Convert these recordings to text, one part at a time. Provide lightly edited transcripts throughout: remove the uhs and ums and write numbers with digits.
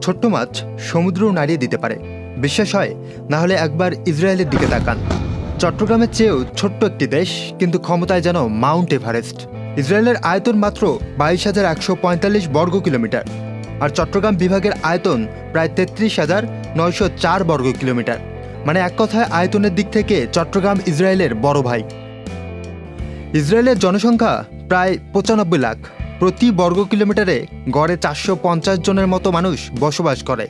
ছোট্ট মাছ সমুদ্র নাড়িয়ে দিতে পারে, বিশ্বাস হয়? না হলে একবার ইসরায়েলের দিকে তাকান। চট্টগ্রামের চেয়েও ছোট্ট একটি দেশ, কিন্তু ক্ষমতায় যেন মাউন্ট এভারেস্ট। ইসরায়েলের আয়তন মাত্র 22,145 বর্গ কিলোমিটার, আর চট্টগ্রাম বিভাগের আয়তন প্রায় 33,904 বর্গ কিলোমিটার। মানে এক কথায় আয়তনের দিক থেকে চট্টগ্রাম ইসরায়েলের বড় ভাই। ইসরায়েলের জনসংখ্যা প্রায় 95 লাখ। প্রতি বর্গ কিলোমিটারে গড়ে 450 জনের মতো মানুষ বসবাস করে।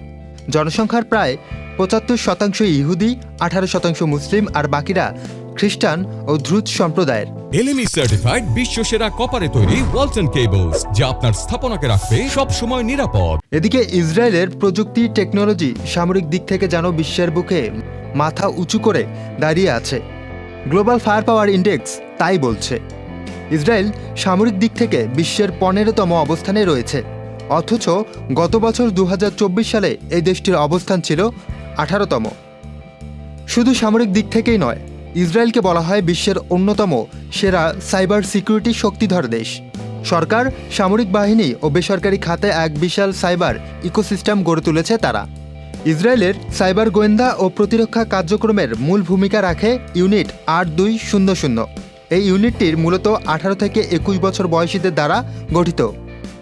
জনসংখ্যার প্রায় 75% ইহুদি, 18% মুসলিম, আর বাকিরা খ্রিস্টান ও দ্রুজ সম্প্রদায়ের। এলএমই সার্টিফাইড বিশ্বসেরা কপারে তৈরি ওয়ালটন কেবলস, যা আপনার স্থাপনাকে রাখবে সব সময় নিরাপদ। এদিকে ইসরায়েলের প্রযুক্তি, টেকনোলজি, সামরিক দিক থেকে যেন বিশ্বের বুকে মাথা উঁচু করে দাঁড়িয়ে আছে। গ্লোবাল ফায়ার পাওয়ার ইন্ডেক্স তাই বলছে। ইসরায়েল সামরিক দিক থেকে বিশ্বের 15তম অবস্থানে রয়েছে, অথচ গত বছর 2024 সালে এই দেশটির অবস্থান ছিল 18তম। শুধু সামরিক দিক থেকেই নয়, ইসরায়েলকে বলা হয় বিশ্বের অন্যতম সেরা সাইবার সিকিউরিটি শক্তিধর দেশ। সরকার, সামরিক বাহিনী ও বেসরকারি খাতে এক বিশাল সাইবার ইকোসিস্টেম গড়ে তুলেছে তারা। ইসরায়েলের সাইবার গোয়েন্দা ও প্রতিরক্ষা কার্যক্রমের মূল ভূমিকা রাখে ইউনিট 8200। এই ইউনিটটির মূলত 18 থেকে 21 বছর বয়সীদের দ্বারা গঠিত।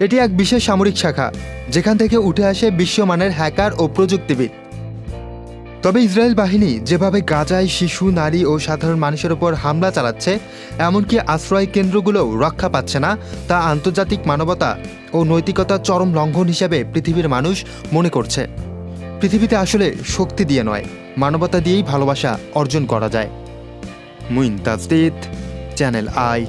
এটি এক বিশেষ সামরিক শাখা, যেখান থেকে উঠে আসে বিশ্বমানের হ্যাকার ও প্রযুক্তিবিদ। তবে ইসরায়েল বাহিনী যেভাবে গাজায় শিশু, নারী ও সাধারণ মানুষের ওপর হামলা চালাচ্ছে, এমনকি আশ্রয় কেন্দ্রগুলোও রক্ষা পাচ্ছে না, তা আন্তর্জাতিক মানবতা ও নৈতিকতার চরম লঙ্ঘন হিসেবে পৃথিবীর মানুষ মনে করছে। পৃথিবীতে আসলে শক্তি দিয়ে নয়, মানবতা দিয়েই ভালোবাসা অর্জন করা যায়। Muin Tajdid, channel I.